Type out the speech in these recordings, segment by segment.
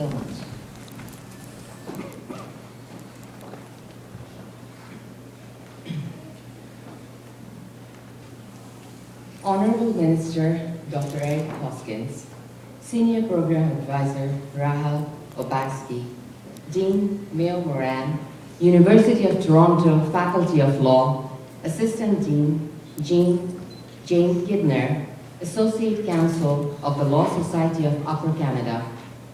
so much. Honorable Minister Dr. Eric Hoskins, Senior Program Advisor Rahel Obaski, Dean Mayo Moran, University of Toronto Faculty of Law, Assistant Dean Jane Kidner, Associate Counsel of the Law Society of Upper Canada,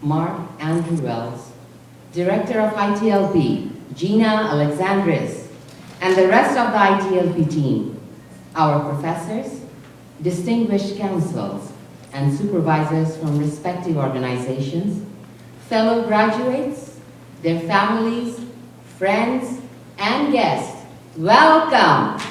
Mark Andrew Wells, Director of ITLP, Gina Alexandris, and the rest of the ITLP team, our professors, distinguished counsels, and supervisors from respective organizations, fellow graduates, their families, friends, and guests, welcome!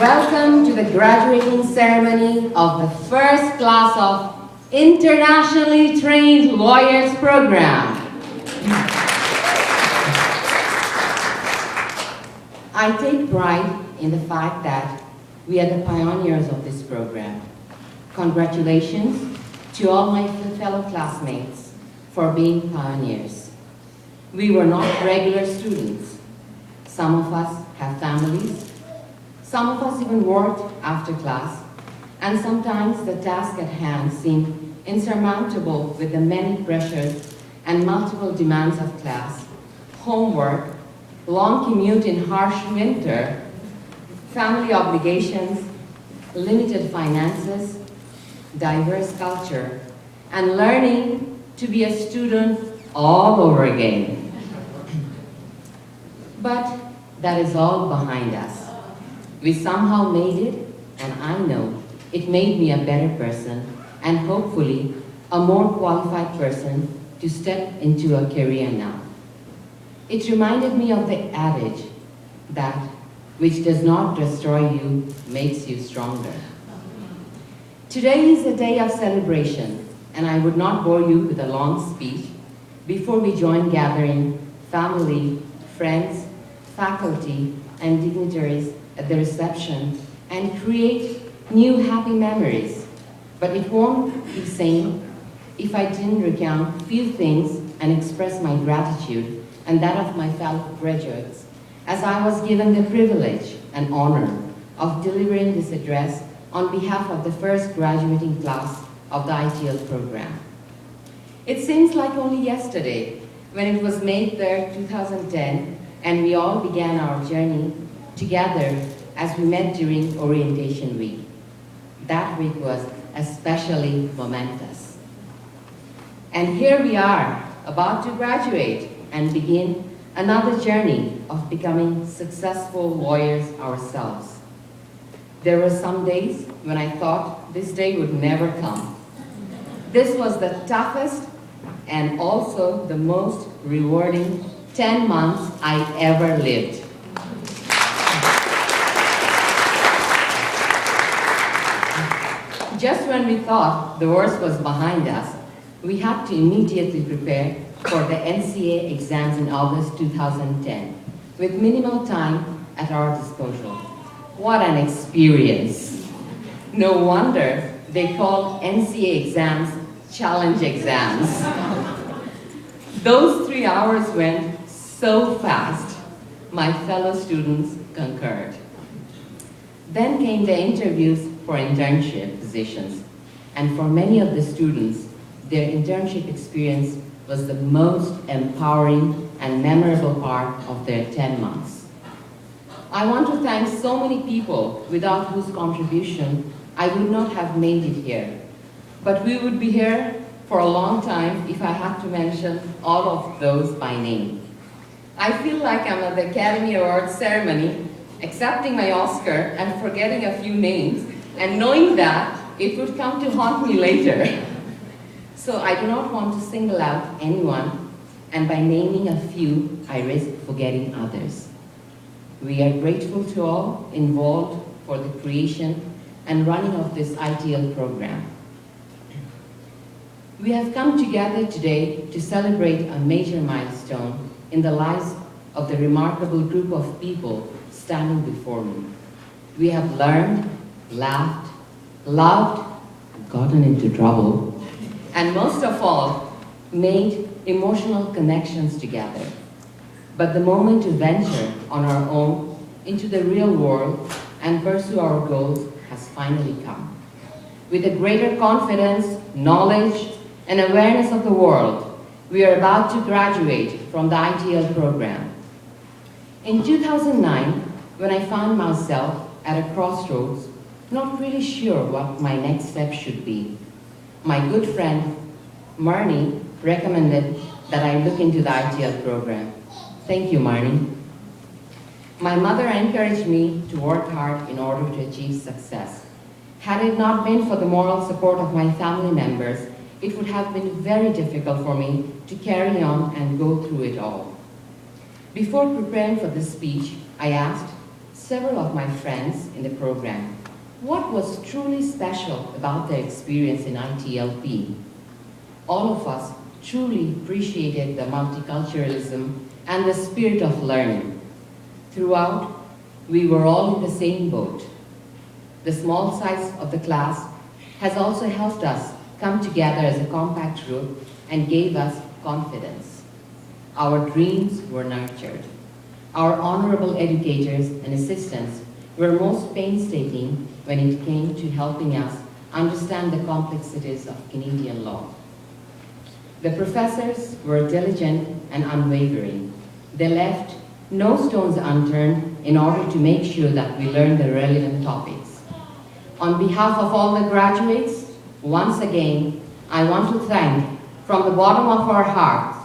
Welcome to the graduating ceremony of the first class of Internationally Trained Lawyers Program. I take pride in the fact that we are the pioneers of this program. Congratulations to all my fellow classmates for being pioneers. We were not regular students. Some of us have families. Some of us even worked after class, and sometimes the task at hand seemed insurmountable with the many pressures and multiple demands of class, homework, long commute in harsh winter, family obligations, limited finances, diverse culture, and learning to be a student all over again. But that is all behind us. We somehow made it, and I know it made me a better person and hopefully a more qualified person to step into a career now. It reminded me of the adage that which does not destroy you makes you stronger. Today is a day of celebration, and I would not bore you with a long speech before we join gathering family, friends, faculty, and dignitaries at the reception and create new happy memories. But it won't be same if I didn't recount few things and express my gratitude and that of my fellow graduates, as I was given the privilege and honor of delivering this address on behalf of the first graduating class of the ITL program. It seems like only yesterday when it was May 3rd, 2010, and we all began our journey together as we met during orientation week. That week was especially momentous. And here we are, about to graduate and begin another journey of becoming successful lawyers ourselves. There were some days when I thought this day would never come. This was the toughest and also the most rewarding 10 months I ever lived. Just when we thought the worst was behind us, we had to immediately prepare for the NCA exams in August 2010, with minimal time at our disposal. What an experience! No wonder they call NCA exams challenge exams. Those 3 hours went so fast, my fellow students concurred. Then came the interviews for internship positions, and for many of the students, their internship experience was the most empowering and memorable part of their 10 months. I want to thank so many people without whose contribution I would not have made it here. But we would be here for a long time if I had to mention all of those by name. I feel like I'm at the Academy Awards ceremony, accepting my Oscar and forgetting a few names, and knowing that it would come to haunt me later. So I do not want to single out anyone, and by naming a few, I risk forgetting others. We are grateful to all involved for the creation and running of this ITL program. We have come together today to celebrate a major milestone in the lives of the remarkable group of people standing before me. We have learned, laughed, loved, gotten into trouble, and most of all, made emotional connections together. But the moment to venture on our own into the real world and pursue our goals has finally come. With a greater confidence, knowledge, and awareness of the world, we are about to graduate from the ITL program. In 2009, when I found myself at a crossroads, not really sure what my next step should be, my good friend, Marnie, recommended that I look into the ITL program. Thank you, Marnie. My mother encouraged me to work hard in order to achieve success. Had it not been for the moral support of my family members, it would have been very difficult for me to carry on and go through it all. Before preparing for this speech, I asked several of my friends in the program what was truly special about their experience in ITLP. All of us truly appreciated the multiculturalism and the spirit of learning. Throughout, we were all in the same boat. The small size of the class has also helped us come together as a compact group and gave us confidence. Our dreams were nurtured. Our honorable educators and assistants were most painstaking when it came to helping us understand the complexities of Canadian law. The professors were diligent and unwavering. They left no stones unturned in order to make sure that we learned the relevant topics. On behalf of all the graduates, once again, I want to thank from the bottom of our hearts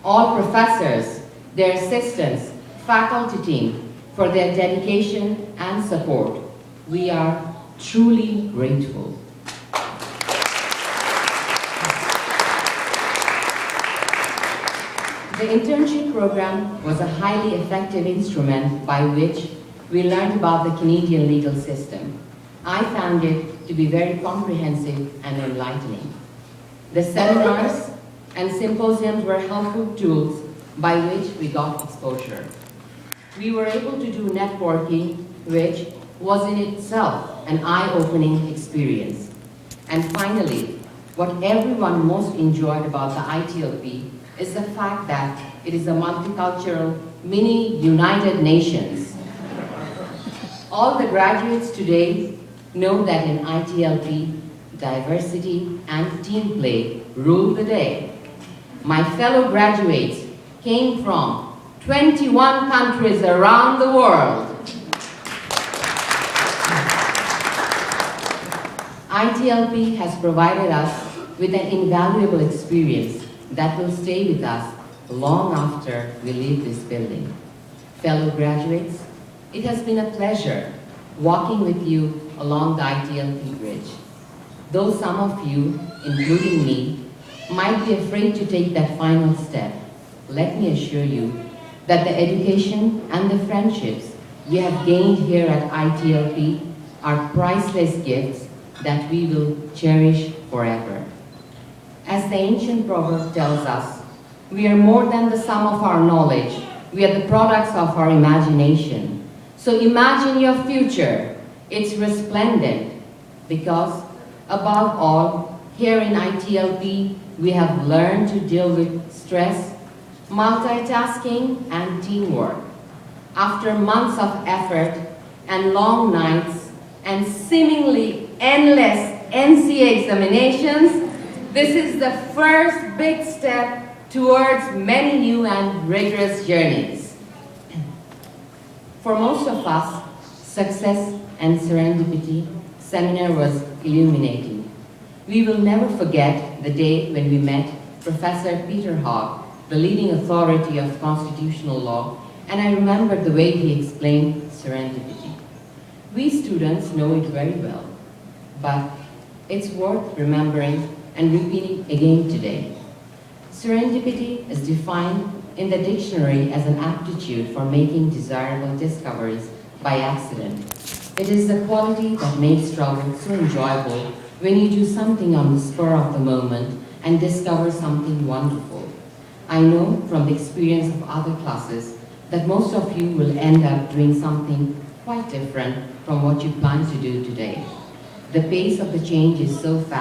all professors, their assistants, faculty team for their dedication and support. We are truly grateful. The internship program was a highly effective instrument by which we learned about the Canadian legal system. I found it to be very comprehensive and enlightening. The seminars and symposiums were helpful tools by which we got exposure. We were able to do networking, which was in itself an eye-opening experience. And finally, what everyone most enjoyed about the ITLP is the fact that it is a multicultural mini United Nations. All the graduates today know that in ITLP, diversity and team play rule the day. My fellow graduates came from 21 countries around the world. ITLP has provided us with an invaluable experience that will stay with us long after we leave this building. Fellow graduates, it has been a pleasure walking with you along the ITLP bridge. Though some of you, including me, might be afraid to take that final step, let me assure you that the education and the friendships we have gained here at ITLP are priceless gifts that we will cherish forever. As the ancient proverb tells us, we are more than the sum of our knowledge. We are the products of our imagination. So imagine your future. It's resplendent because, above all, here in ITLP, we have learned to deal with stress, multitasking, and teamwork. After months of effort and long nights and seemingly endless NCA examinations, this is the first big step towards many new and rigorous journeys. For most of us, Success and Serendipity seminar was illuminating. We will never forget the day when we met Professor Peter Hogg, the leading authority of constitutional law, and I remember the way he explained serendipity. We students know it very well, but it's worth remembering and repeating again today. Serendipity is defined in the dictionary as an aptitude for making desirable discoveries by accident. It is the quality that makes travel so enjoyable when you do something on the spur of the moment and discover something wonderful. I know from the experience of other classes that most of you will end up doing something quite different from what you plan to do today. The pace of the change is so fast.